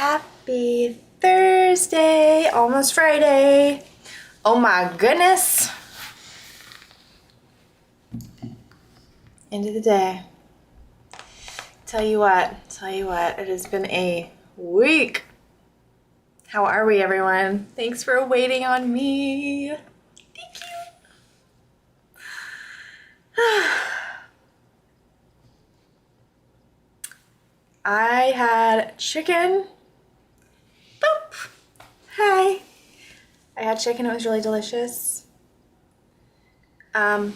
Happy Thursday, almost Friday. Oh my goodness. End of the day. Tell you what, it has been a week. How are we, everyone? Thanks for waiting on me. Thank you. I had chicken. Boop. Hi. I had chicken, it was really delicious. I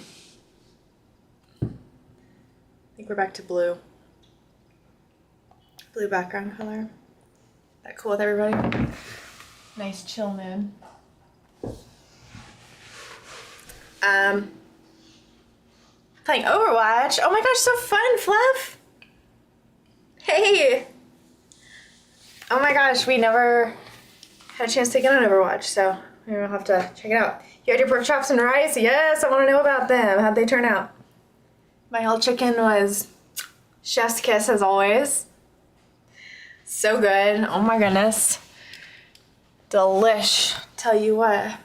think we're back to blue. Blue background color. That cool with everybody? Nice chill mood. Playing Overwatch. Oh my gosh, so fun, Fluff. Hey. Oh my gosh, we never had a chance to get on Overwatch, so maybe we'll have to check it out. You had your pork chops and rice? Yes, I want to know about them. How'd they turn out? My whole chicken was chef's kiss as always. So good. Oh my goodness. Delish. Tell you what.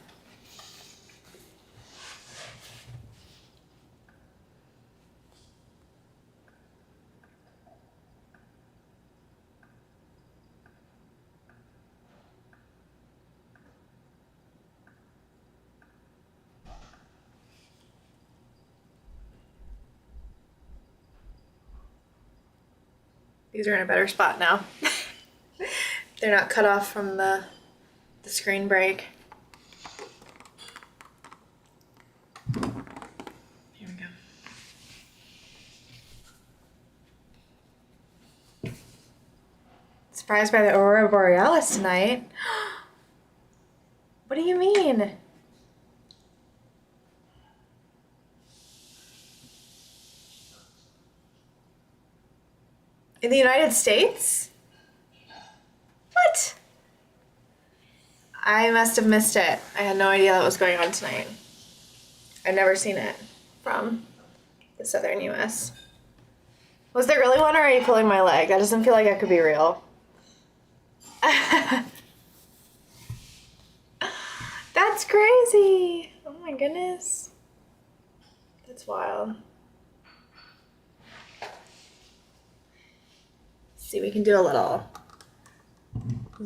These are in a better spot now. They're not cut off from the screen break. Here we go. Surprised by the Aurora Borealis tonight. What do you mean? In the United States? What? I must have missed it. I had no idea that was going on tonight. I've never seen it from the southern US. Was there really one, or are you pulling my leg? That doesn't feel like it could be real. That's crazy. Oh my goodness. That's wild. See, we can do a little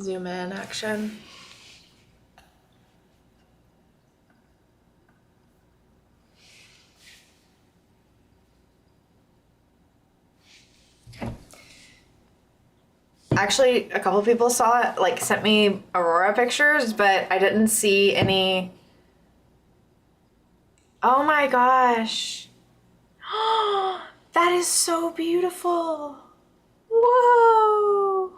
zoom in action. Actually, a couple people saw it, like sent me Aurora pictures, but I didn't see any. Oh my gosh. That is so beautiful. Whoa.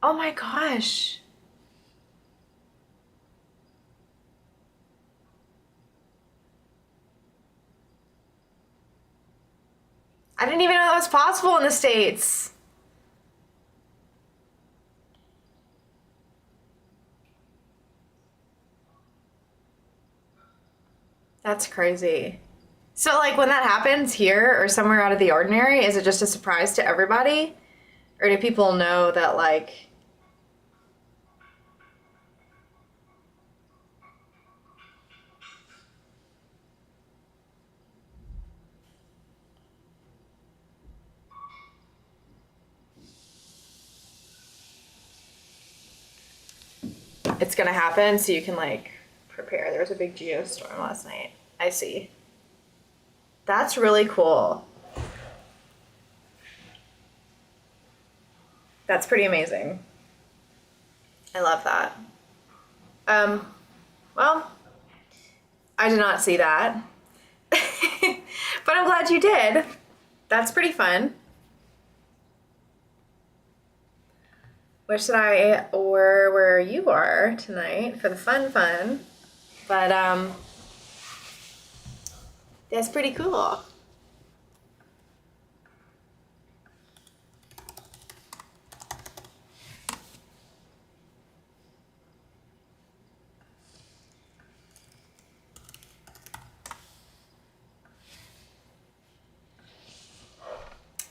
Oh my gosh. I didn't even know that was possible in the States. That's crazy. So like when that happens here or somewhere out of the ordinary, is it just a surprise to everybody? Or do people know that like... it's gonna happen so you can like prepare. There was a big geostorm last night. I see. That's really cool. That's pretty amazing. I love that. Well, I did not see that. But I'm glad you did. That's pretty fun. Wish that I were where you are tonight for the fun. But that's pretty cool.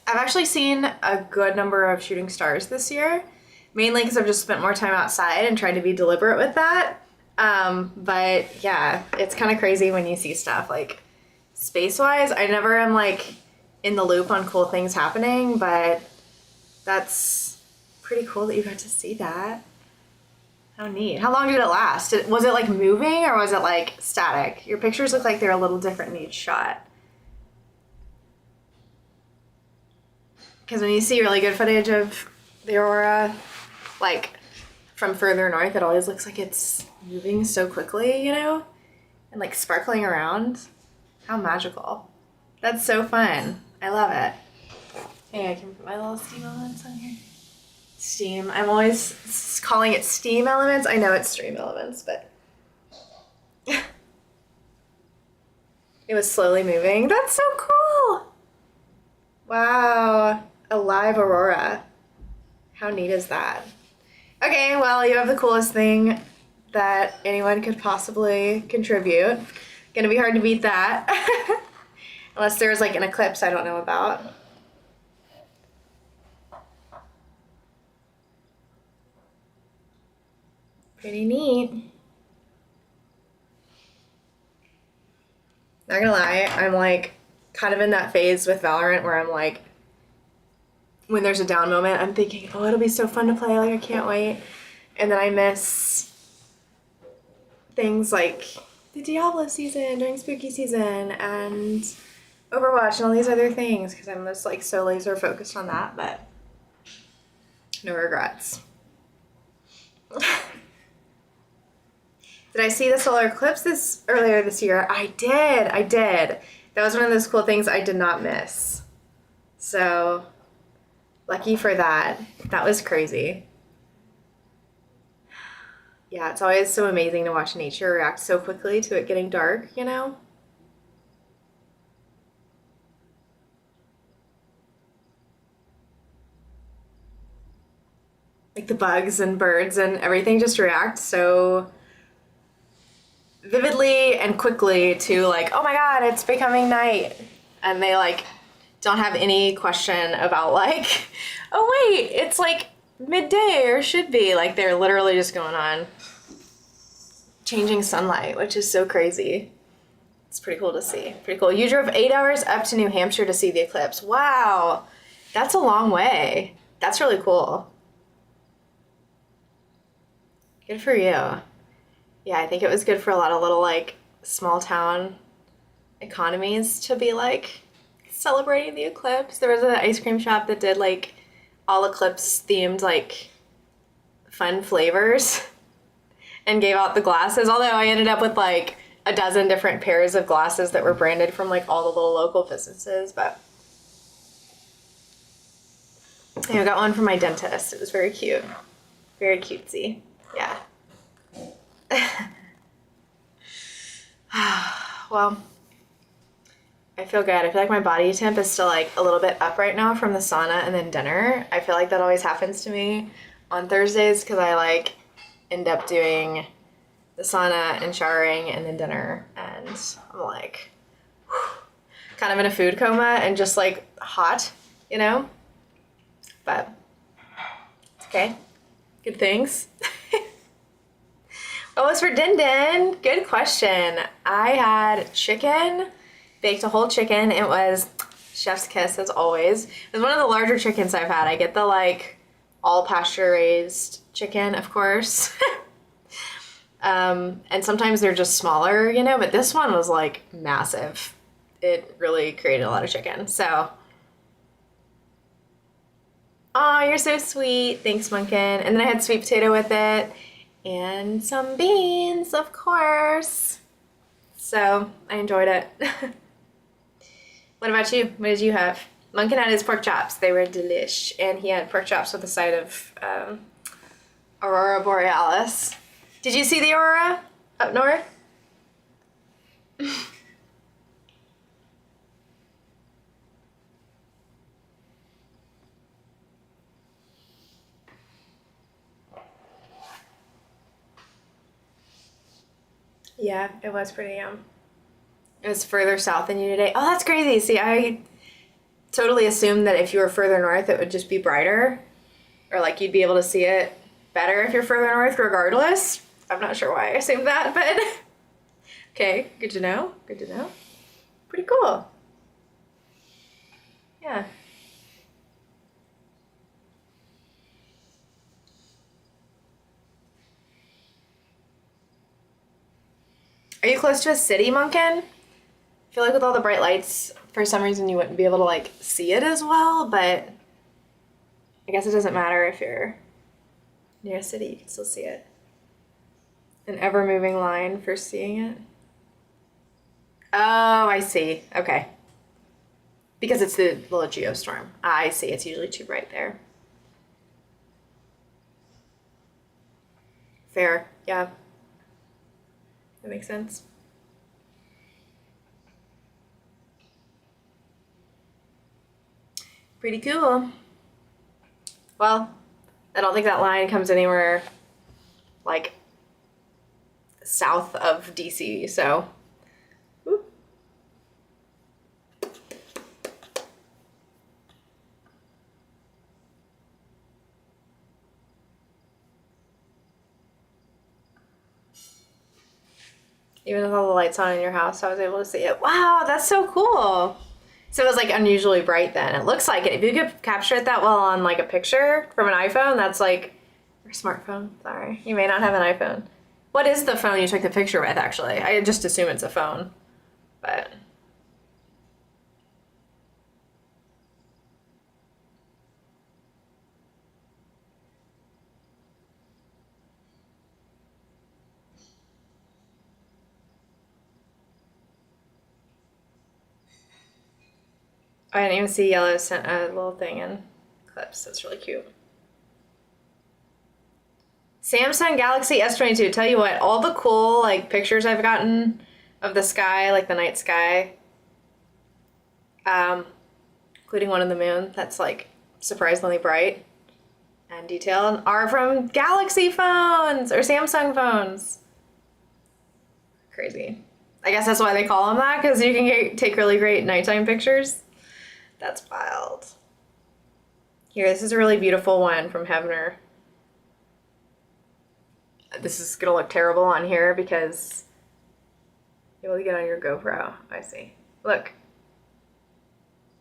I've actually seen a good number of shooting stars this year, mainly because I've just spent more time outside and tried to be deliberate with that. But yeah, it's kind of crazy when you see stuff like space-wise. I never am like in the loop on cool things happening, but that's pretty cool that you got to see that. How neat. How long did it last? Was it like moving or was it like static? Your pictures look like they're a little different in each shot. Because when you see really good footage of the aurora, like from further north, it always looks like it's moving so quickly, you know? And like sparkling around. How magical. That's so fun. I love it. Hey, I can put my little steam elements on here. Steam. I'm always calling it steam elements. I know it's stream elements, but it was slowly moving. That's so cool. Wow. A live aurora. How neat is that? Okay, well, you have the coolest thing that anyone could possibly contribute. Gonna be hard to beat that. Unless there's like an eclipse I don't know about. Pretty neat. Not gonna lie, I'm like kind of in that phase with Valorant where I'm like, when there's a down moment, I'm thinking, oh, it'll be so fun to play, like I can't wait. And then I miss things like the Diablo season during spooky season and Overwatch and all these other things because I'm just like so laser focused on that, but no regrets. Did I see the solar eclipse earlier this year? I did. That was one of those cool things I did not miss. So, lucky for that. That was crazy. Yeah, it's always so amazing to watch nature react so quickly to it getting dark, you know? Like the bugs and birds and everything just react so vividly and quickly to like, oh my god, it's becoming night. And they like don't have any question about like, oh wait, it's like midday or should be. Like they're literally just going on changing sunlight, which is so crazy. It's pretty cool to see. Pretty cool. You drove 8 hours up to New Hampshire to see the eclipse. Wow. That's a long way. That's really cool. Good for you. Yeah, I think it was good for a lot of little like small town economies to be like celebrating the eclipse. There was an ice cream shop that did like all eclipse themed like fun flavors and gave out the glasses. Although I ended up with like a dozen different pairs of glasses that were branded from like all the little local businesses, but I got one from my dentist. It was very cute. Very cutesy. Yeah. Well, I feel good. I feel like my body temp is still like a little bit up right now from the sauna and then dinner. I feel like that always happens to me on Thursdays because I like end up doing the sauna and showering and then dinner, and I'm like kind of in a food coma and just like hot, you know? But it's okay. Good things. What was for Din Din? Good question. I had chicken, baked a whole chicken. It was chef's kiss as always. It was one of the larger chickens I've had. I get the like all pasture raised chicken, of course. And sometimes they're just smaller, you know, but this one was like massive. It really created a lot of chicken. So, oh, you're so sweet. Thanks, Munkin. And then I had sweet potato with it. And some beans, of course. So I enjoyed it. What about you? What did you have? Munkin had his pork chops. They were delish. And he had pork chops with a side of Aurora Borealis. Did you see the aurora up north? Yeah, it was pretty It was further south than you today. Oh, that's crazy. See, totally assumed that if you were further north, it would just be brighter, or like you'd be able to see it better if you're further north regardless. I'm not sure why I assumed that, but okay, good to know. Good to know. Pretty cool. Yeah. Are you close to a city, Munkin? I feel like with all the bright lights, for some reason you wouldn't be able to like see it as well, but I guess it doesn't matter if you're near a city, you can still see it. An ever-moving line for seeing it. Oh, I see. Okay. Because it's the little geostorm. I see. It's usually too bright there. Fair. Yeah. That makes sense. Pretty cool. Well, I don't think that line comes anywhere like south of DC, so. Woo. Even with all the lights on in your house, I was able to see it. Wow, that's so cool. So it was like unusually bright then. It looks like it. If you could capture it that well on like a picture from an iPhone, that's like, or smartphone, sorry. You may not have an iPhone. What is the phone you took the picture with actually? I just assume it's a phone, but. I didn't even see Yellow sent a little thing in clips. That's really cute. Samsung Galaxy S22. Tell you what, all the cool like pictures I've gotten of the sky, like the night sky, including one of the moon that's like surprisingly bright and detailed, are from Galaxy phones or Samsung phones. Crazy. I guess that's why they call them that, because you can take really great nighttime pictures. That's wild. Here, this is a really beautiful one from Hebner. This is gonna look terrible on here because you'll get on your GoPro. I see. Look.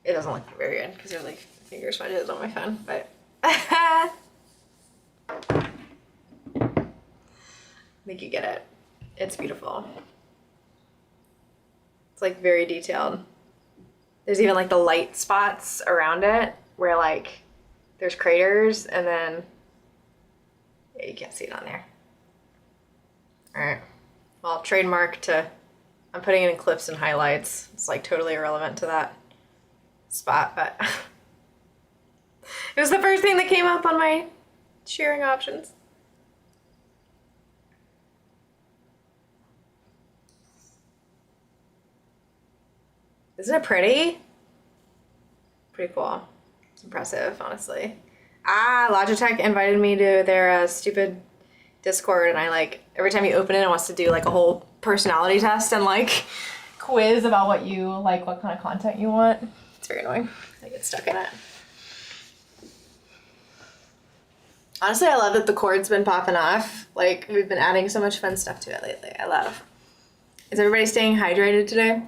It doesn't look very good because there's like finger smudges on my phone, but I think you get it. It's beautiful. It's like very detailed. There's even like the light spots around it where like there's craters, and then yeah, you can't see it on there. All right. Well, trademark to, I'm putting it in clips and highlights. It's like totally irrelevant to that spot, but it was the first thing that came up on my sharing options. Isn't it pretty? Pretty cool. It's impressive, honestly. Logitech invited me to their stupid Discord, and I like, every time you open it, it wants to do like a whole personality test and like quiz about what you like, what kind of content you want. It's very annoying. I get stuck in it. Honestly, I love that the cord's been popping off. Like, we've been adding so much fun stuff to it lately. I love. Is everybody staying hydrated today?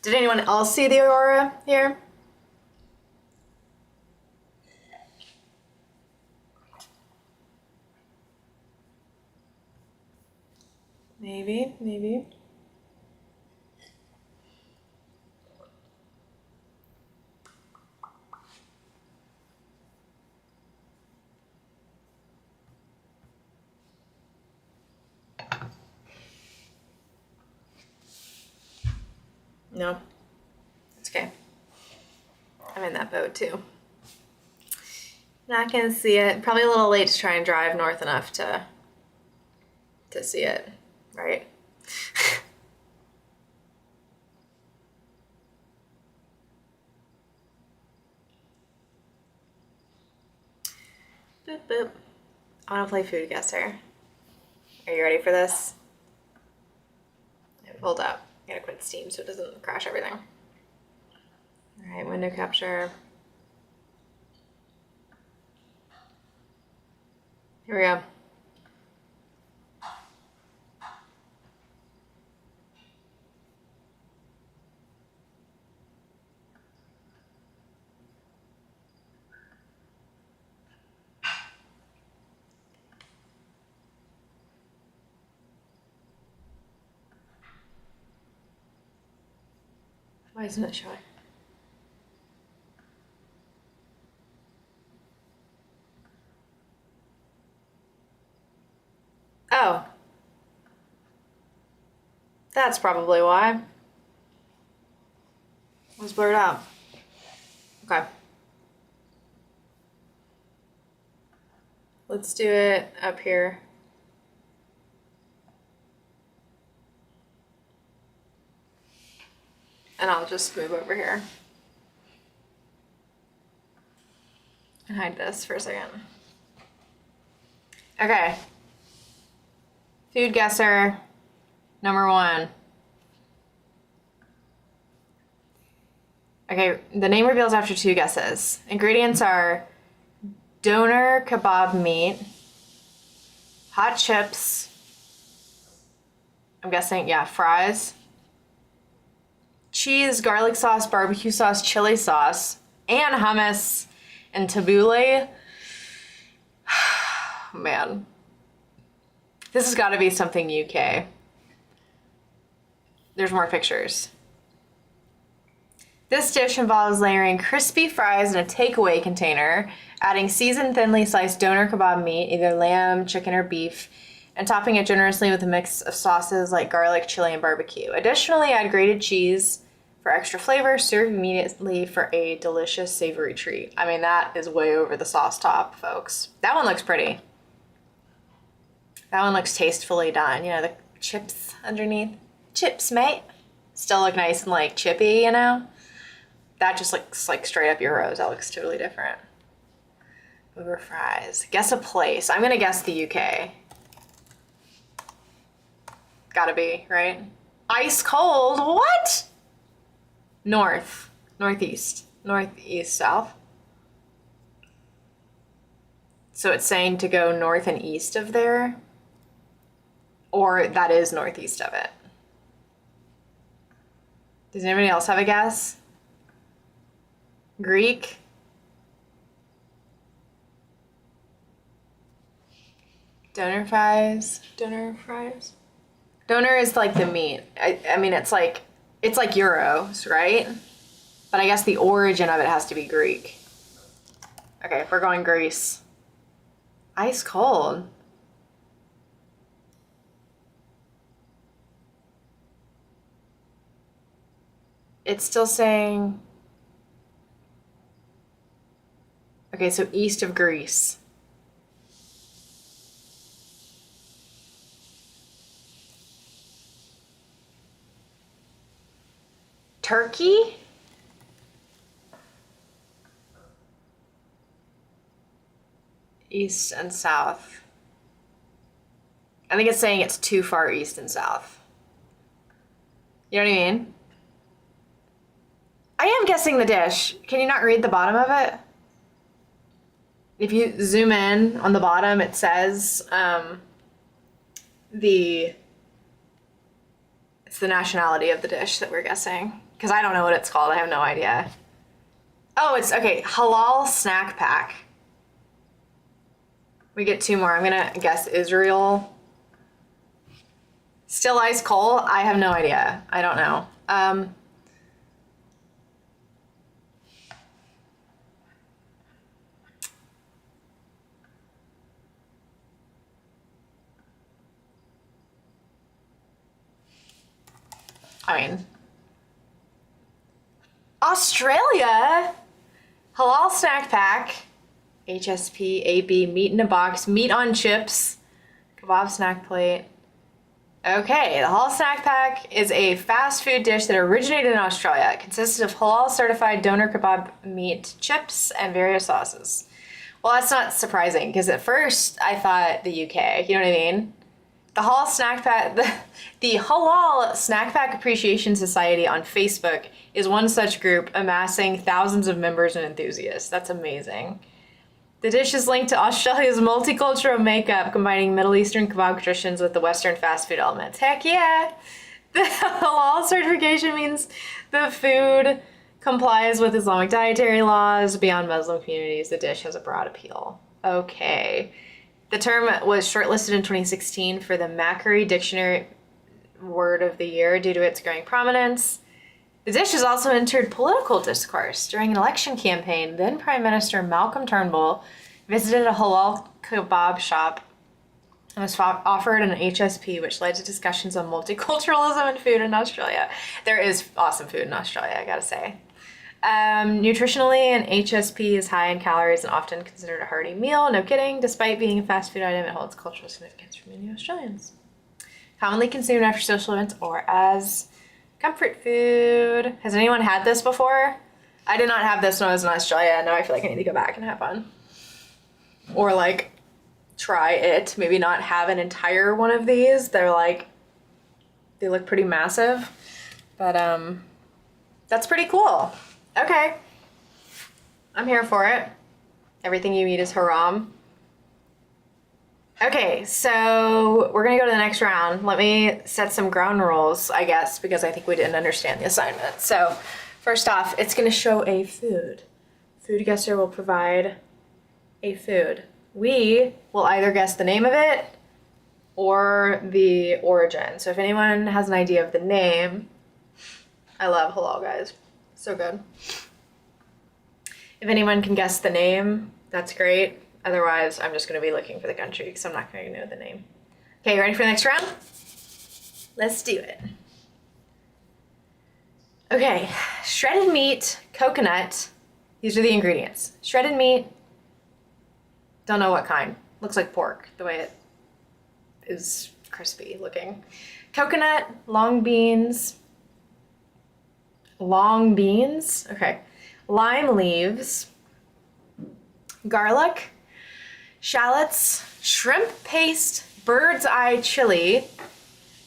Did anyone else see the aurora here? Maybe, maybe. No. It's okay. I'm in that boat too. Not gonna see it. Probably a little late to try and drive north enough to see it, right? Boop, boop. I wanna play foodguessr. Are you ready for this? It pulled up. gotta quit Steam so it doesn't crash everything. All right, window capture. Here we go. Why isn't it showing? Oh. That's probably why. It was blurred out. Okay. Let's do it up here. And I'll just move over here. And hide this for a second. Okay. Food guesser number 1. Okay, the name reveals after 2 guesses. Ingredients are doner kebab meat, hot chips, I'm guessing, yeah, fries, cheese, garlic sauce, barbecue sauce, chili sauce, and hummus and tabbouleh. Man. This has got to be something UK. There's more pictures. This dish involves layering crispy fries in a takeaway container, adding seasoned thinly sliced doner kebab meat, either lamb, chicken, or beef, and topping it generously with a mix of sauces like garlic, chili, and barbecue. Additionally, add grated cheese for extra flavor. Serve immediately for a delicious savory treat. I mean, that is way over the sauce top, folks. That one looks pretty. That one looks tastefully done. You know, the chips underneath. Chips, mate. Still look nice and like chippy, you know? That just looks like straight up Euros. That looks totally different. Over fries. Guess a place. I'm gonna guess the UK. Gotta be, right? Ice cold, what? North, northeast, northeast, south. So it's saying to go north and east of there, or that is northeast of it. Does anybody else have a guess? Greek? Doner fries? Doner fries? Doner is like the meat. I mean, it's like Euros, right? But I guess the origin of it has to be Greek. Okay, we're going Greece. Ice cold. It's still saying... Okay, so east of Greece. Turkey? East and south. I think it's saying it's too far east and south. You know what I mean? I am guessing the dish. Can you not read the bottom of it? If you zoom in on the bottom, it says it's the nationality of the dish that we're guessing. Because I don't know what it's called. I have no idea. Oh, it's, okay, halal snack pack. We get 2 more. I'm gonna guess Israel. Still ice cold? I have no idea. I don't know. I mean, Australia, halal snack pack, HSP, AB, meat in a box, meat on chips, kebab snack plate. Okay, the halal snack pack is a fast food dish that originated in Australia. It consists of halal certified doner kebab meat, chips, and various sauces. Well, that's not surprising because at first I thought the UK, you know what I mean? The Halal Snack Pack, the Halal Snack Pack Appreciation Society on Facebook is one such group amassing thousands of members and enthusiasts. That's amazing. The dish is linked to Australia's multicultural makeup, combining Middle Eastern kebab traditions with the Western fast food elements. Heck yeah! The Halal certification means the food complies with Islamic dietary laws. Beyond Muslim communities, the dish has a broad appeal. Okay. The term was shortlisted in 2016 for the Macquarie Dictionary Word of the Year due to its growing prominence. The dish has also entered political discourse. During an election campaign, then Prime Minister Malcolm Turnbull visited a halal kebab shop and was offered an HSP, which led to discussions on multiculturalism and food in Australia. There is awesome food in Australia, I gotta say. Nutritionally, an HSP is high in calories and often considered a hearty meal. No kidding. Despite being a fast food item, it holds cultural significance for many Australians. Commonly consumed after social events or as comfort food. Has anyone had this before? I did not have this when I was in Australia. Now I feel like I need to go back and have one. Or like try it. Maybe not have an entire one of these. They're like, they look pretty massive. But that's pretty cool. Okay. I'm here for it. Everything you eat is haram. Okay, so we're gonna go to the next round. Let me set some ground rules, I guess, because I think we didn't understand the assignment. So first off, it's gonna show a food. Foodguessr will provide a food. We will either guess the name of it or the origin. So if anyone has an idea of the name, I love halal, guys. So good. If anyone can guess the name, that's great. Otherwise, I'm just going to be looking for the country because I'm not going to know the name. Okay, you ready for the next round? Let's do it. Okay, shredded meat, coconut. These are the ingredients. Shredded meat, don't know what kind. Looks like pork, the way it is crispy looking. Coconut, long beans, okay. Lime leaves, garlic, shallots, shrimp paste, bird's eye chili,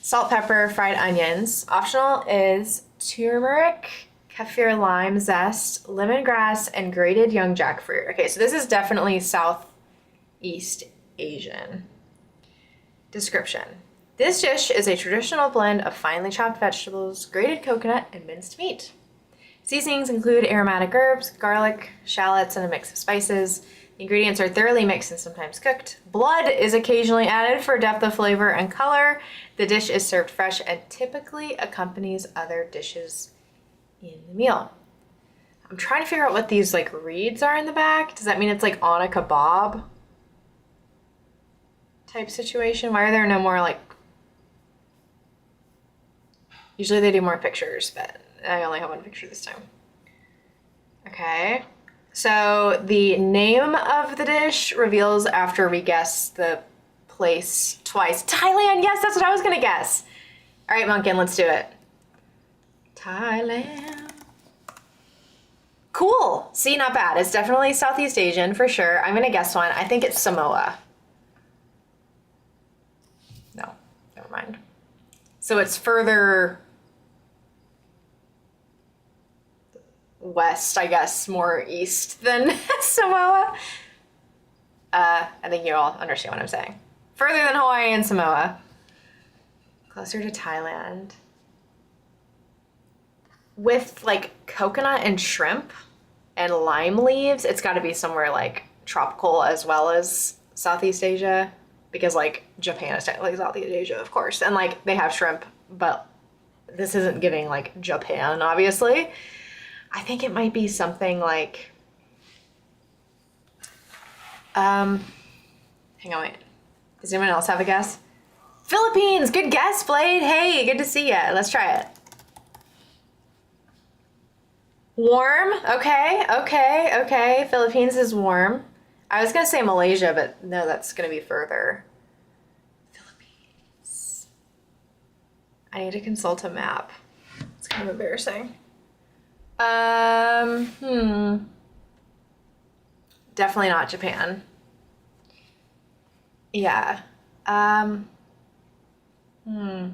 salt, pepper, fried onions. Optional is turmeric, kaffir lime zest, lemongrass, and grated young jackfruit. Okay, so this is definitely Southeast Asian. Description. This dish is a traditional blend of finely chopped vegetables, grated coconut, and minced meat. Seasonings include aromatic herbs, garlic, shallots, and a mix of spices. The ingredients are thoroughly mixed and sometimes cooked. Blood is occasionally added for depth of flavor and color. The dish is served fresh and typically accompanies other dishes in the meal. I'm trying to figure out what these like reeds are in the back. Does that mean it's like on a kebab type situation? Why are there no more like... Usually they do more pictures, but I only have one picture this time. Okay. So the name of the dish reveals after we guess the place twice. Thailand, yes, that's what I was gonna guess. All right, Munkin, let's do it. Thailand. Cool. See, not bad. It's definitely Southeast Asian for sure. I'm gonna guess one. I think it's Samoa. No, never mind. So it's further west, I guess, more east than Samoa. I think you all understand what I'm saying. Further than Hawaii and Samoa. Closer to Thailand. With like coconut and shrimp and lime leaves, it's got to be somewhere like tropical as well as Southeast Asia, because like Japan is technically Southeast Asia, of course, and like they have shrimp, but this isn't giving like Japan, obviously. I think it might be something like, hang on, wait. Does anyone else have a guess? Philippines, good guess, Blade. Hey, good to see ya. Let's try it. Warm, okay. Philippines is warm. I was gonna say Malaysia, but no, that's gonna be further. Philippines. I need to consult a map. It's kind of embarrassing. Definitely not Japan. Yeah. Hmm.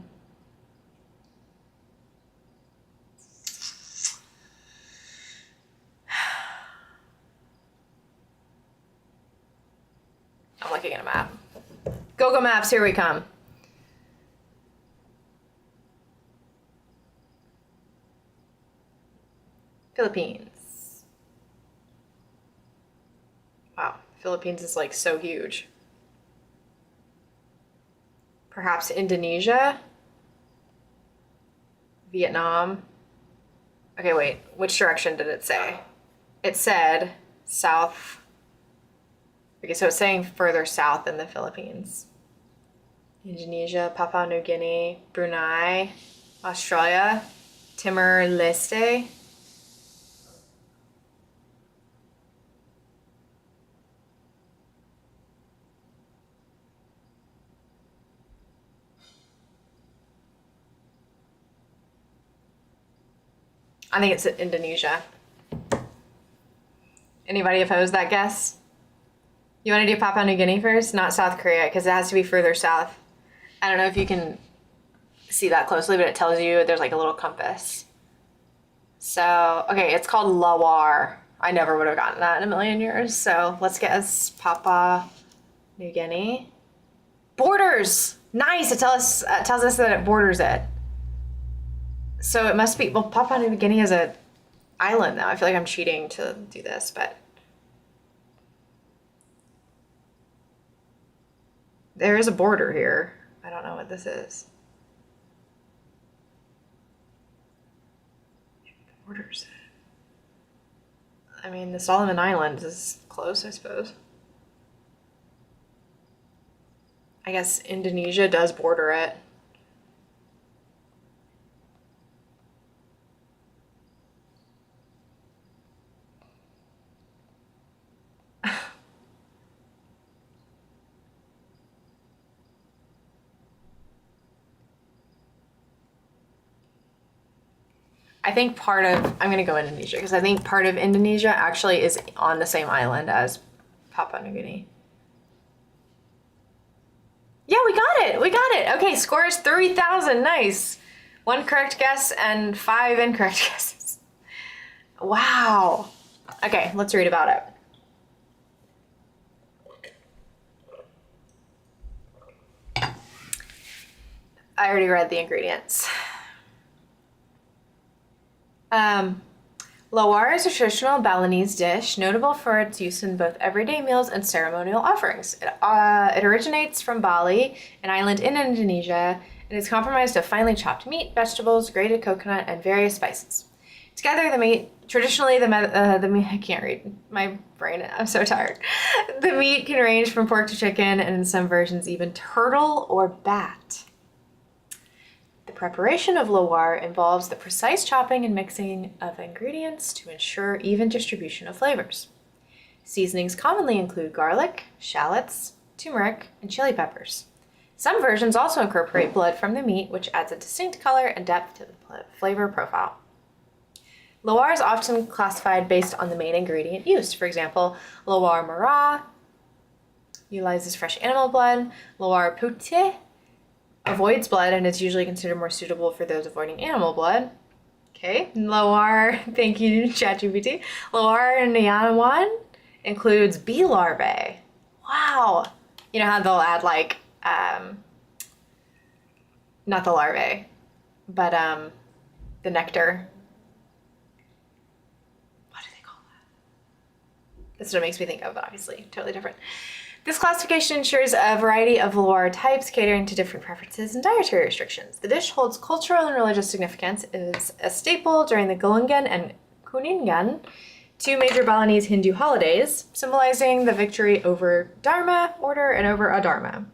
I'm looking at a map. Google Maps, here we come. Philippines. Wow, Philippines is like so huge. Perhaps Indonesia? Vietnam? Okay, wait, which direction did it say? It said south. Okay, so it's saying further south than the Philippines. Indonesia, Papua New Guinea, Brunei, Australia, Timor-Leste. I think it's Indonesia. Anybody oppose that guess? You want to do Papua New Guinea first? Not South Korea, because it has to be further south. I don't know if you can see that closely, but it tells you there's like a little compass. So, okay, it's called Lawar. I never would have gotten that in a million years. So let's guess Papua New Guinea. Borders! Nice! It tells us that it borders it. So it must be, well, Papua New Guinea is an island now. I feel like I'm cheating to do this, but there is a border here. I don't know what this is. Borders. I mean, the Solomon Islands is close, I suppose. I guess Indonesia does border it. I think part of, I'm gonna go Indonesia, because I think part of Indonesia actually is on the same island as Papua New Guinea. Yeah, we got it. We got it. Okay, score is 3,000. Nice. 1 correct guess and 5 incorrect guesses. Wow. Okay, let's read about it. I already read the ingredients. Lawar is a traditional Balinese dish notable for its use in both everyday meals and ceremonial offerings. It originates from Bali, an island in Indonesia, and is comprised of finely chopped meat, vegetables, grated coconut, and various spices. Together, the meat, traditionally the meat, I can't read, my brain, I'm so tired. The meat can range from pork to chicken, and in some versions even turtle or bat. The preparation of lawar involves the precise chopping and mixing of ingredients to ensure even distribution of flavors. Seasonings commonly include garlic, shallots, turmeric, and chili peppers. Some versions also incorporate blood from the meat, which adds a distinct color and depth to the flavor profile. Lawar is often classified based on the main ingredient used. For example, lawar merah utilizes fresh animal blood. Lawar putih avoids blood and is usually considered more suitable for those avoiding animal blood. Okay, lawar, thank you, ChatGPT. Lawar nyawan includes bee larvae. Wow. You know how they'll add like, not the larvae, but the nectar. What do they call that? That's what it makes me think of, but obviously totally different. This classification ensures a variety of lawar types catering to different preferences and dietary restrictions. The dish holds cultural and religious significance. It is a staple during the Galungan and Kuningan, 2 major Balinese Hindu holidays, symbolizing the victory over Dharma order and over adharma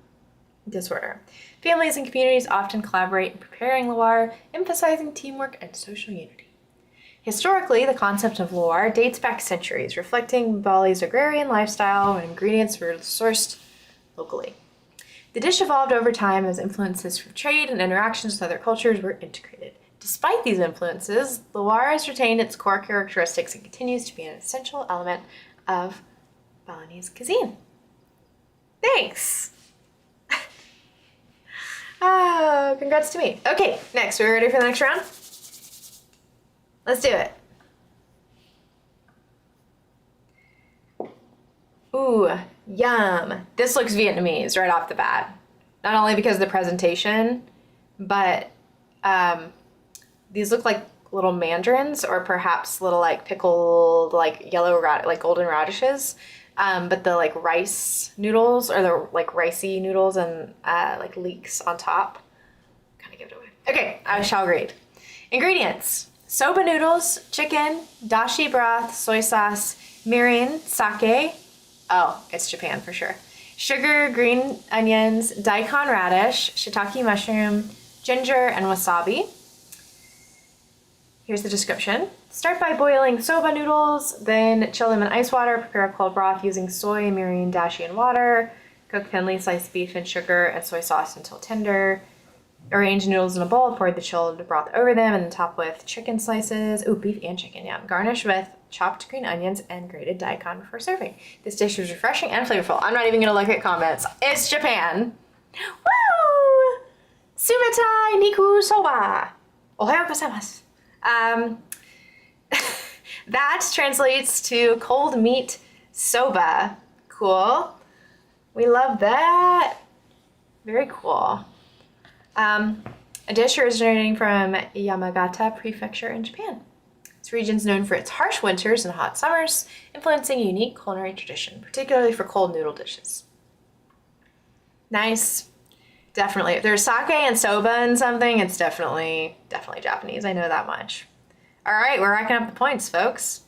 disorder. Families and communities often collaborate in preparing lawar, emphasizing teamwork and social unity. Historically, the concept of lawar dates back centuries, reflecting Bali's agrarian lifestyle when ingredients were sourced locally. The dish evolved over time as influences from trade and interactions with other cultures were integrated. Despite these influences, lawar has retained its core characteristics and continues to be an essential element of Balinese cuisine. Thanks! Oh, congrats to me. Okay, next. Are we ready for the next round? Let's do it. Ooh, yum. This looks Vietnamese right off the bat. Not only because of the presentation, but these look like little mandarins or perhaps little like pickled like yellow like golden radishes. But the like rice noodles or the like ricey noodles and like leeks on top kind of give it away. Okay, I shall grade. Ingredients: soba noodles, chicken, dashi broth, soy sauce, mirin, sake. Oh, it's Japan for sure. Sugar, green onions, daikon radish, shiitake mushroom, ginger, and wasabi. Here's the description. Start by boiling soba noodles, then chill them in ice water. Prepare a cold broth using soy, mirin, dashi, and water. Cook thinly sliced beef in sugar and soy sauce until tender. Arrange noodles in a bowl, pour the chilled broth over them, and then top with chicken slices. Ooh, beef and chicken, yum. Garnish with chopped green onions and grated daikon before serving. This dish is refreshing and flavorful. I'm not even gonna look at comments. It's Japan. Woo! Sumitai niku soba. Ohayou gozaimasu. That translates to cold meat soba. Cool. We love that. Very cool. A dish originating from Yamagata Prefecture in Japan. This region is known for its harsh winters and hot summers, influencing a unique culinary tradition, particularly for cold noodle dishes. Nice. Definitely. If there's sake and soba and something, it's definitely Japanese. I know that much. All right, we're racking up the points, folks.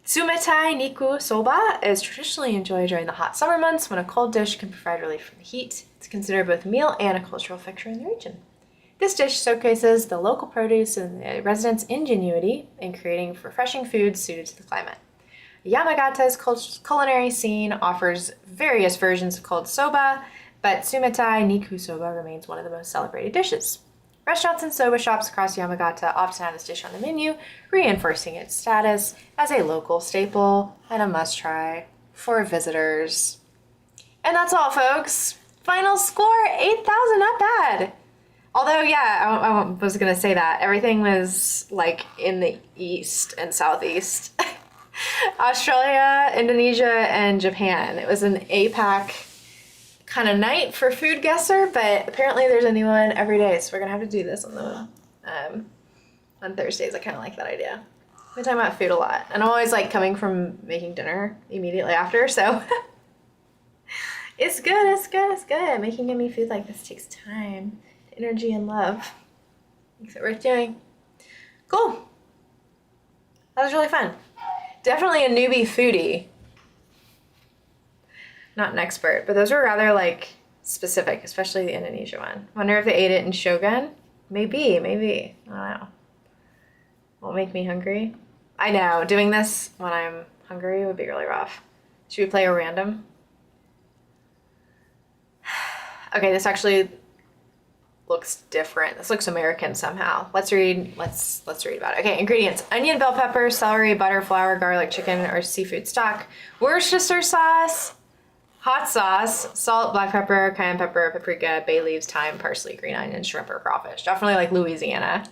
Tsumetai niku soba is traditionally enjoyed during the hot summer months when a cold dish can provide relief from the heat. It's considered both a meal and a cultural fixture in the region. This dish showcases the local produce and the residents' ingenuity in creating refreshing foods suited to the climate. Yamagata's culinary scene offers various versions of cold soba, but Tsumetai niku soba remains one of the most celebrated dishes. Restaurants and soba shops across Yamagata often have this dish on the menu, reinforcing its status as a local staple and a must-try for visitors. And that's all, folks. Final score, 8,000, not bad. Although, yeah, I was going to say that. Everything was, like, in the east and southeast. Australia, Indonesia, and Japan. It was an APAC kind of night for foodguessr, but apparently there's a new one every day, so we're gonna have to do this on Thursdays. I kind of like that idea. We're talking about food a lot, and I'm always like coming from making dinner immediately after, so it's good. Making yummy food like this takes time, energy, and love. Makes it worth doing. Cool. That was really fun. Definitely a newbie foodie. Not an expert, but those were rather like specific, especially the Indonesia one. Wonder if they ate it in Shogun? Maybe. I don't know. Won't make me hungry. I know, doing this when I'm hungry would be really rough. Should we play a random? Okay, this actually looks different. This looks American somehow. Let's read about it. Okay, ingredients: onion, bell pepper, celery, butter, flour, garlic, chicken, or seafood stock, Worcestershire sauce, hot sauce, salt, black pepper, cayenne pepper, paprika, bay leaves, thyme, parsley, green onion, shrimp, or crawfish. Definitely like Louisiana.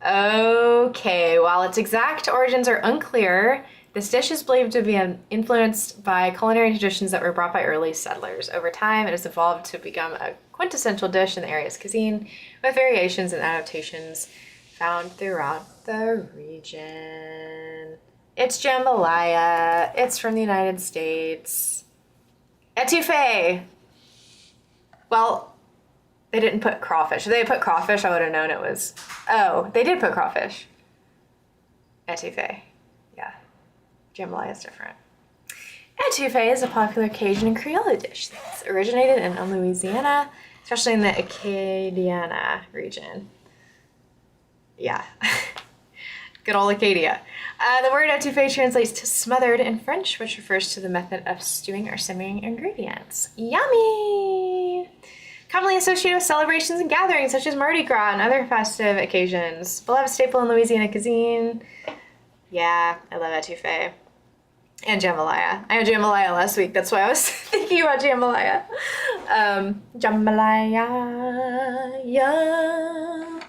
Okay, while its exact origins are unclear, this dish is believed to be influenced by culinary traditions that were brought by early settlers. Over time, it has evolved to become a quintessential dish in the area's cuisine, with variations and adaptations found throughout the region. It's jambalaya. It's from the United States. Etouffee. Well, they didn't put crawfish. If they put crawfish, I would have known it was... Oh, they did put crawfish. Etouffee. Yeah. Jambalaya is different. Etouffee is a popular Cajun and Creole dish that's originated in Louisiana, especially in the Acadiana region. Yeah. Good old Acadia. The word etouffee translates to smothered in French, which refers to the method of stewing or simmering ingredients. Yummy! Commonly associated with celebrations and gatherings such as Mardi Gras and other festive occasions. Beloved staple in Louisiana cuisine. Yeah, I love etouffee. And jambalaya. I had jambalaya last week. That's why I was thinking about jambalaya. Jambalaya. Yeah.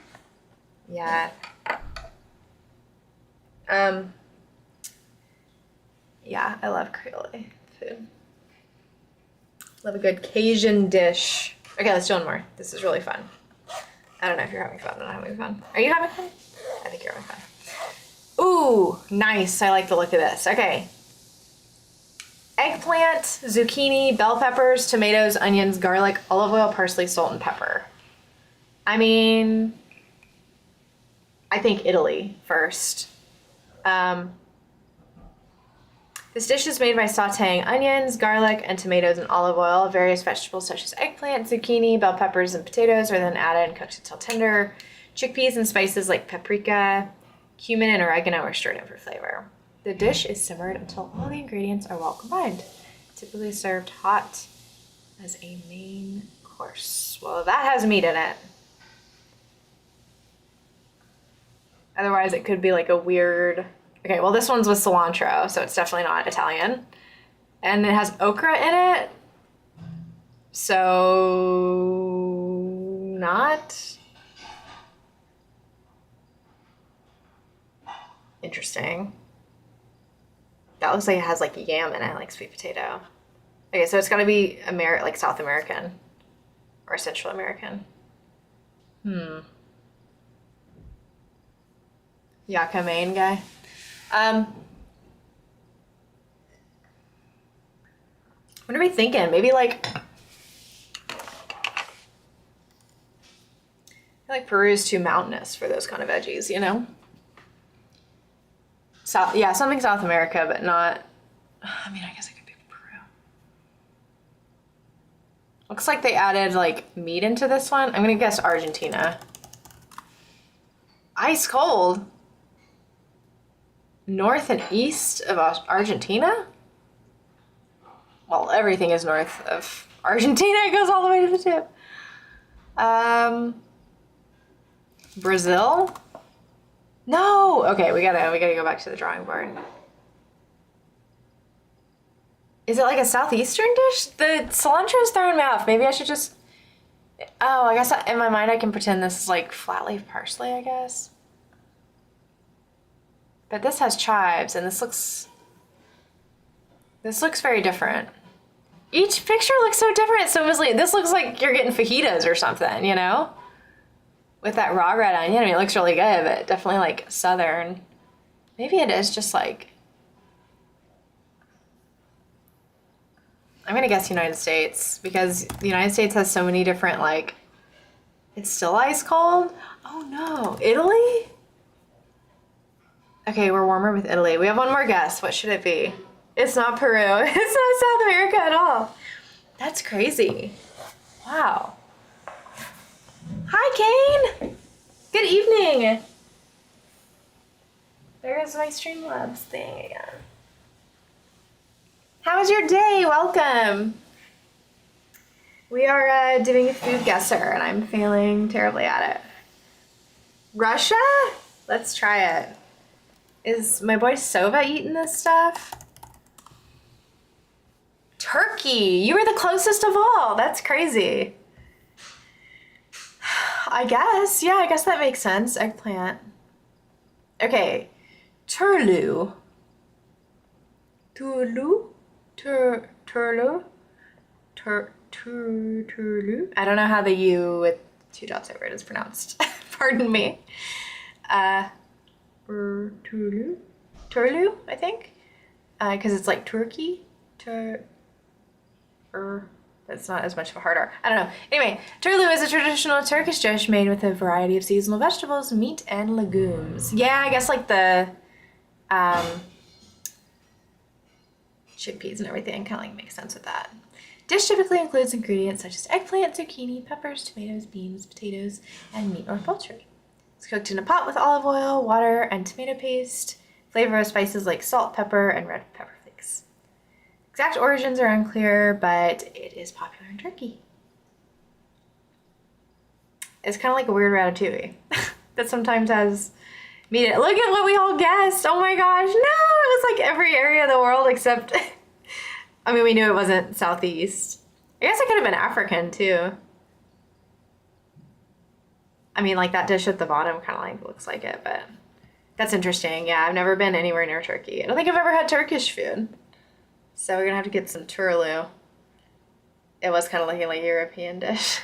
Yeah, I love Creole food. Love a good Cajun dish. Okay, let's do one more. This is really fun. I don't know if you're having fun. I'm not having fun. Are you having fun? I think you're having fun. Ooh, nice. I like the look of this. Okay. Eggplant, zucchini, bell peppers, tomatoes, onions, garlic, olive oil, parsley, salt, and pepper. I mean, I think Italy first. This dish is made by sauteing onions, garlic, and tomatoes in olive oil. Various vegetables such as eggplant, zucchini, bell peppers, and potatoes are then added and cooked until tender. Chickpeas and spices like paprika, cumin, and oregano are stirred in for flavor. The dish is simmered until all the ingredients are well combined. Typically served hot as a main course. Well, that has meat in it. Otherwise, it could be like a weird... Okay, well, this one's with cilantro, so it's definitely not Italian. And it has okra in it. So... not... Interesting. That looks like it has like yam in it, like sweet potato. Okay, so it's gotta be like South American or Central American. Yucca Maine guy. What are we thinking? Maybe like, I feel like Peru is too mountainous for those kind of veggies, you know? Yeah, something South America, but not, I mean, I guess it could be Peru. Looks like they added like meat into this one. I'm gonna guess Argentina. Ice cold. North and east of Argentina? Well, everything is north of Argentina. It goes all the way to the tip. Brazil? No. Okay, we gotta go back to the drawing board. Is it like a southeastern dish? The cilantro is throwing me off. Maybe I should just... Oh, I guess in my mind I can pretend this is like flat leaf parsley, I guess. But this has chives, and this looks very different. Each picture looks so different. So this looks like you're getting fajitas or something, you know? With that raw red onion. I mean, it looks really good, but definitely like southern. Maybe it is just like... I'm gonna guess United States, because the United States has so many different like... It's still ice cold? Oh no, Italy? Okay, we're warmer with Italy. We have one more guess. What should it be? It's not Peru. It's not South America at all. That's crazy. Wow. Hi, Kane. Good evening. There's my Streamlabs thing again. How was your day? Welcome. We are doing a food guesser, and I'm failing terribly at it. Russia? Let's try it. Is my boy Sova eating this stuff? Turkey! You were the closest of all. That's crazy. I guess. Yeah, I guess that makes sense. Eggplant. Okay. Turlu. Turlu? Turlu? Turlu? I don't know how the U with two dots over it is pronounced. Pardon me. Turlu, I think, because it's like Turkey. That's not as much of a hard R. I don't know. Anyway, turlu is a traditional Turkish dish made with a variety of seasonal vegetables, meat, and legumes. Yeah, I guess like the chickpeas and everything kind of like makes sense with that. Dish typically includes ingredients such as eggplant, zucchini, peppers, tomatoes, beans, potatoes, and meat or poultry. It's cooked in a pot with olive oil, water, and tomato paste. Flavor of spices like salt, pepper, and red pepper flakes. Exact origins are unclear, but it is popular in Turkey. It's kind of like a weird ratatouille that sometimes has meat in it. Look at what we all guessed. Oh my gosh. No, it was like every area of the world except, I mean, we knew it wasn't southeast. I guess it could have been African too. I mean, like that dish at the bottom kind of like looks like it, but that's interesting. Yeah, I've never been anywhere near Turkey. I don't think I've ever had Turkish food. So we're gonna have to get some turlu. It was kind of looking like a European dish.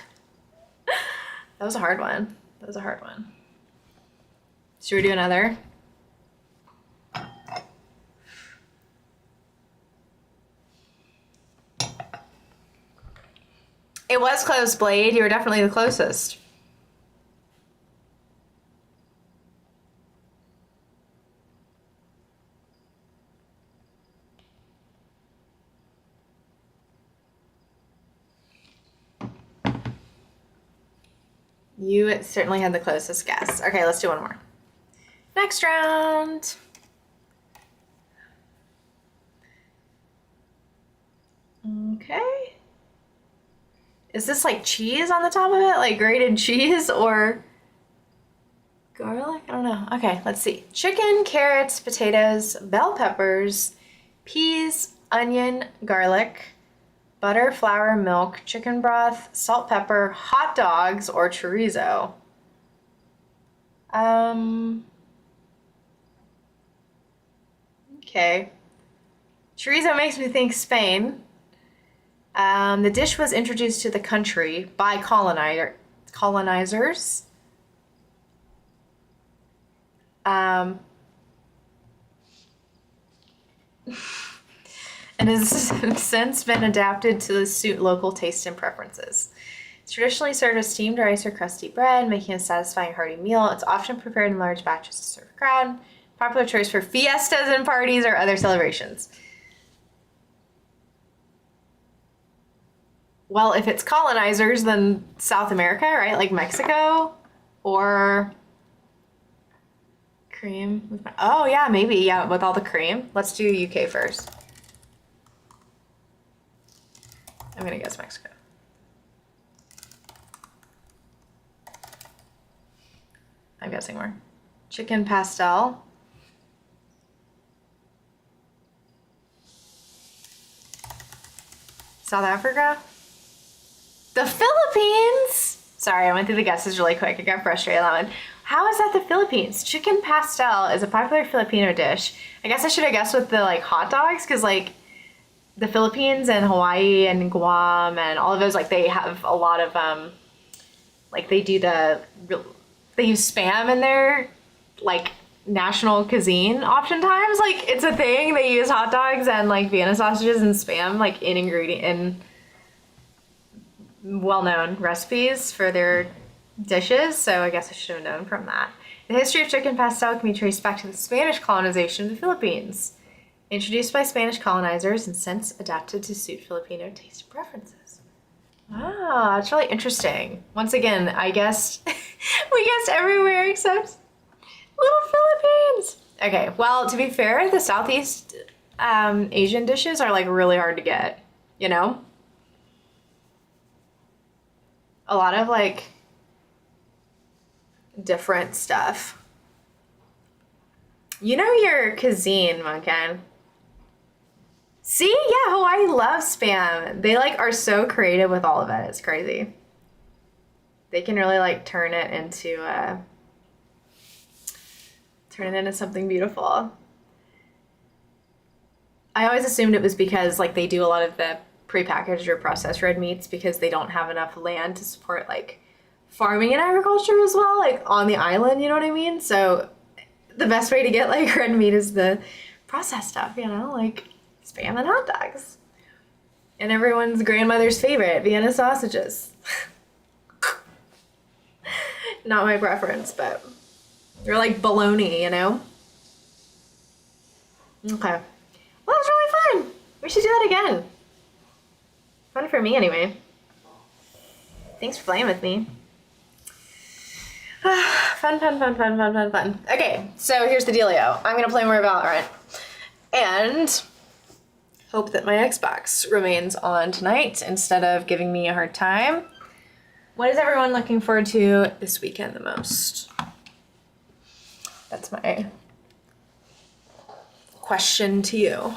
That was a hard one. That was a hard one. Should we do another? It was close, Blade. You were definitely the closest. You certainly had the closest guess. Okay, let's do one more. Next round. Okay. Is this like cheese on the top of it? Like grated cheese or garlic? I don't know. Okay, let's see. Chicken, carrots, potatoes, bell peppers, peas, onion, garlic, butter, flour, milk, chicken broth, salt, pepper, hot dogs, or chorizo. Okay. Chorizo makes me think Spain. The dish was introduced to the country by colonizers. And has since been adapted to suit local tastes and preferences. It's traditionally served with steamed rice or crusty bread, making a satisfying hearty meal. It's often prepared in large batches to serve a crowd. Popular choice for fiestas and parties or other celebrations. Well, if it's colonizers, then South America, right? Like Mexico or cream. Oh, yeah, maybe. Yeah, with all the cream. Let's do UK first. I'm going to guess Mexico. I'm guessing more. Chicken pastel. South Africa? The Philippines! Sorry, I went through the guesses really quick. I got frustrated on that one. How is that the Philippines? Chicken pastel is a popular Filipino dish. I guess I should have guessed with the like hot dogs because like the Philippines and Hawaii and Guam and all of those, like they have a lot of like they use Spam in their like national cuisine oftentimes. Like it's a thing. They use hot dogs and like Vienna sausages and Spam like in well-known recipes for their dishes, so I guess I should have known from that. The history of chicken pastel can be traced back to the Spanish colonization of the Philippines. Introduced by Spanish colonizers and since adapted to suit Filipino taste preferences. Wow, that's really interesting. Once again, I guessed, we guessed everywhere except little Philippines. Okay, well, to be fair, the Southeast Asian dishes are like really hard to get, you know? A lot of like different stuff. You know your cuisine, Munkin. See? Yeah, Hawaii loves Spam. They like are so creative with all of it. It's crazy. They can really like turn it into something beautiful. I always assumed it was because like they do a lot of the prepackaged or processed red meats because they don't have enough land to support like farming and agriculture as well, like on the island, you know what I mean? So the best way to get like red meat is the processed stuff, you know, like Spam and hot dogs. And everyone's grandmother's favorite, Vienna sausages. Not my preference, but they're like bologna, you know? Okay. Well, that was really fun. We should do that again. Fun for me, anyway. Thanks for playing with me. Fun. Okay, so here's the dealio. I'm gonna play more Valorant. And hope that my Xbox remains on tonight instead of giving me a hard time. What is everyone looking forward to this weekend the most? That's my question to you.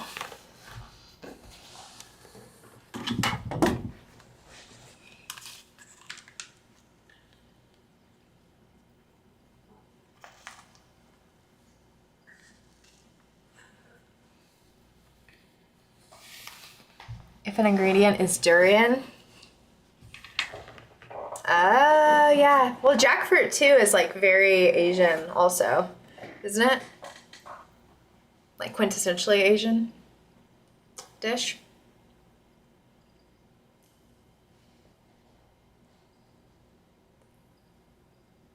If an ingredient is durian. Oh, yeah. Well, jackfruit too is like very Asian also, isn't it? Like quintessentially Asian dish.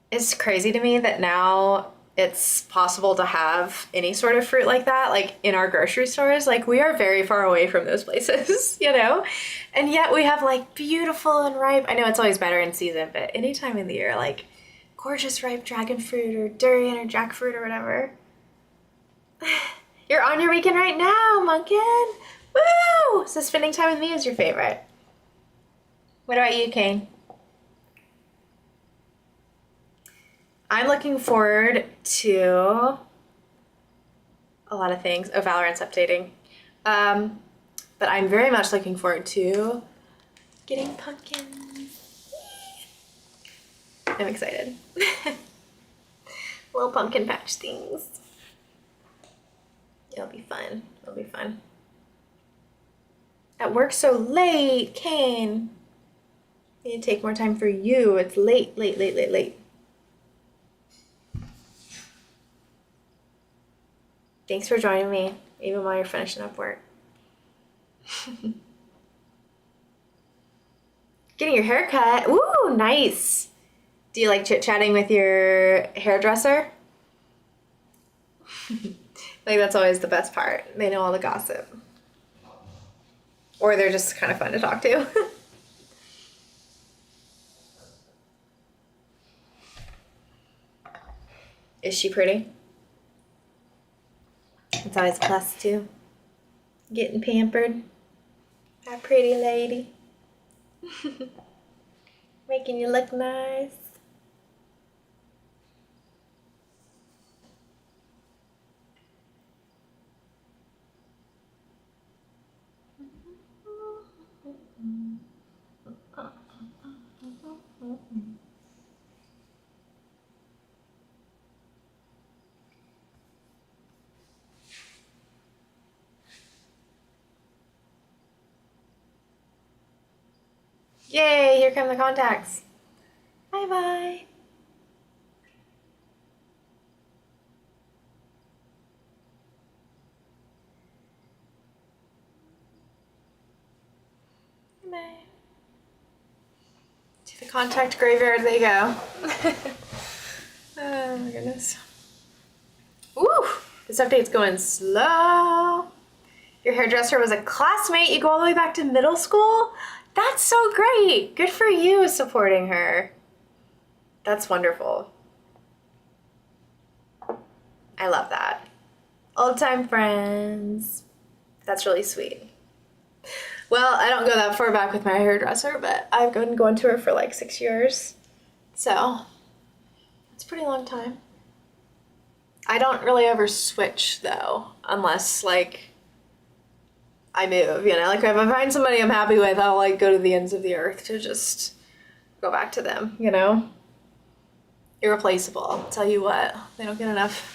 It's crazy to me that now it's possible to have any sort of fruit like that, like in our grocery stores. Like we are very far away from those places, you know? And yet we have like beautiful and ripe, I know it's always better in season, but any time in the year, like gorgeous ripe dragon fruit or durian or jackfruit or whatever. You're on your weekend right now, Munkin. Woo! So spending time with me is your favorite. What about you, Kane? I'm looking forward to a lot of things. Oh, Valorant's updating. But I'm very much looking forward to getting pumpkins. I'm excited. Little pumpkin patch things. It'll be fun. It'll be fun. At work so late, Kane. I need to take more time for you. It's late, late, late, late, late. Thanks for joining me, even while you're finishing up work. Getting your hair cut. Ooh, nice. Do you like chit-chatting with your hairdresser? Like that's always the best part. They know all the gossip. Or they're just kind of fun to talk to. Is she pretty? It's always a plus too. Getting pampered. That pretty lady. Making you look nice. Yay, here come the contacts. Bye-bye. Bye. To the contact graveyard they go. Oh my goodness. Ooh, this update's going slow. Your hairdresser was a classmate. You go all the way back to middle school? That's so great. Good for you supporting her. That's wonderful. I love that. Old-time friends. That's really sweet. Well, I don't go that far back with my hairdresser, but I've been going to her for like 6 years. So, it's a pretty long time. I don't really ever switch though, unless like I move, you know, like if I find somebody I'm happy with, I'll like go to the ends of the earth to just go back to them, you know? Irreplaceable, I'll tell you what, they don't get enough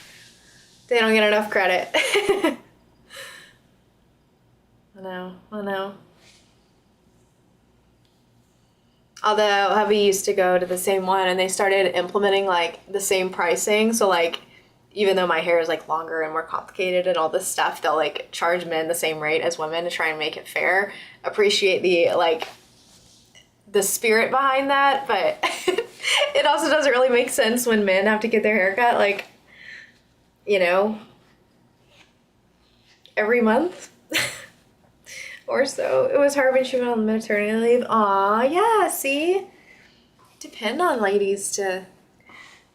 credit. I know. Although hubby used to go to the same one and they started implementing like the same pricing, so like even though my hair is like longer and more complicated and all this stuff, they'll like charge men the same rate as women to try and make it fair. Appreciate the like the spirit behind that, but it also doesn't really make sense when men have to get their hair cut like, you know, every month or so. It was hard when she went on maternity leave. Aw, yeah, see? Depend on ladies to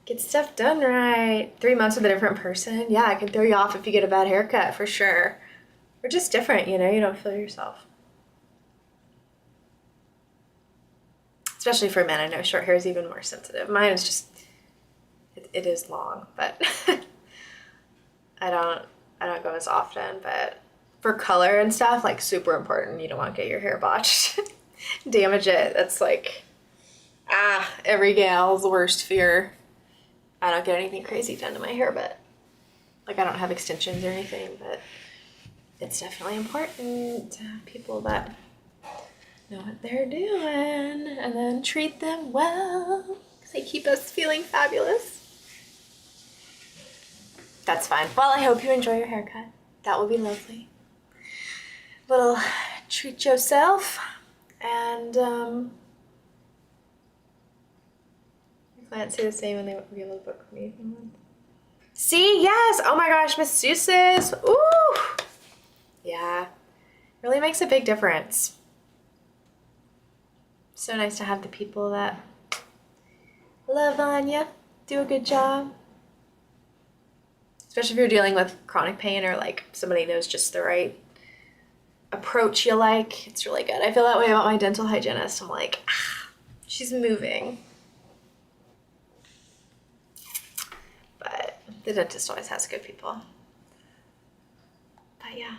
get stuff done right. 3 months with a different person. Yeah, it can throw you off if you get a bad haircut, for sure. We're just different, you know? You don't feel yourself. Especially for men. I know short hair is even more sensitive. Mine is just, it is long, but I don't go as often, but for color and stuff, like super important. You don't want to get your hair botched. Damage it. That's like, every gal's worst fear. I don't get anything crazy done to my hair, but like I don't have extensions or anything, but it's definitely important to have people that know what they're doing, and then treat them well, because they keep us feeling fabulous. That's fine. Well, I hope you enjoy your haircut. That will be lovely. Little treat yourself, and your clients say the same when they be able to book me. See, yes. Oh my gosh, masseuses. Ooh. Yeah, really makes a big difference. So nice to have the people that love on you, do a good job. Especially if you're dealing with chronic pain or like somebody knows just the right approach you like. It's really good. I feel that way about my dental hygienist. I'm like, she's moving. But the dentist always has good people. But yeah.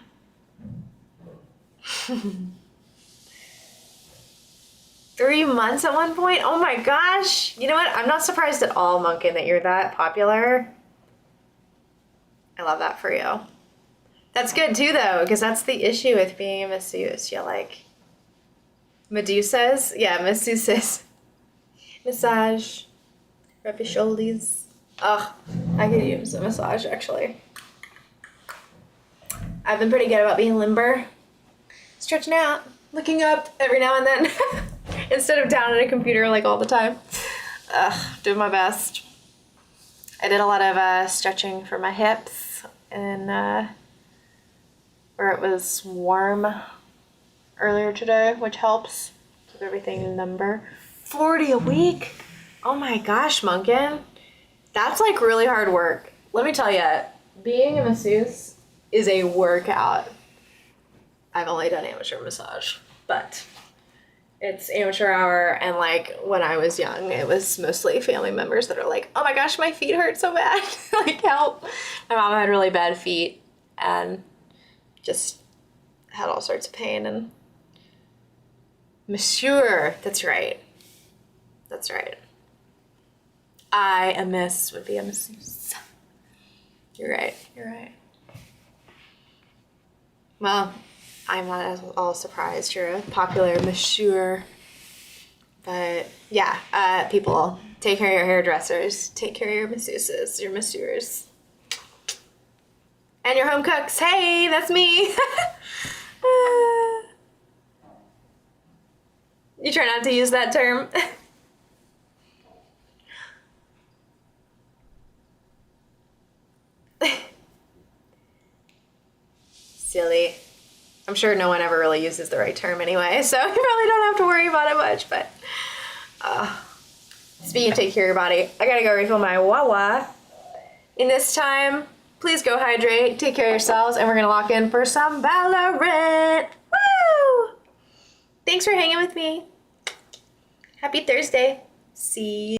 3 months at one point? Oh my gosh. You know what? I'm not surprised at all, Munkin, that you're that popular. I love that for you. That's good too, though, because that's the issue with being a masseuse. You like Medusas? Yeah, masseuses. Massage. Rub your shoulders. Ugh, I could use a massage, actually. I've been pretty good about being limber. Stretching out, looking up every now and then. Instead of down at a computer like all the time. Ugh, doing my best. I did a lot of stretching for my hips and where it was warm earlier today, which helps keep everything number. 40 a week? Oh my gosh, Munkin. That's like really hard work. Let me tell you, being a masseuse is a workout. I've only done amateur massage, but it's amateur hour, and like when I was young, it was mostly family members that are like, oh my gosh, my feet hurt so bad. Like, help. My mom had really bad feet and just had all sorts of pain. And masseur, that's right. That's right. A miss would be a masseuse. You're right. You're right. Well, I'm not at all surprised. You're a popular masseur. But yeah, people, take care of your hairdressers. Take care of your masseuses, your masseurs. And your home cooks. Hey, that's me. You try not to use that term. Silly. I'm sure no one ever really uses the right term anyway, so you probably don't have to worry about it much, but speaking of take care of your body, I gotta go refill my Wawa. In this time, please go hydrate, take care of yourselves, and we're gonna lock in for some Valorant. Woo! Thanks for hanging with me. Happy Thursday. See you.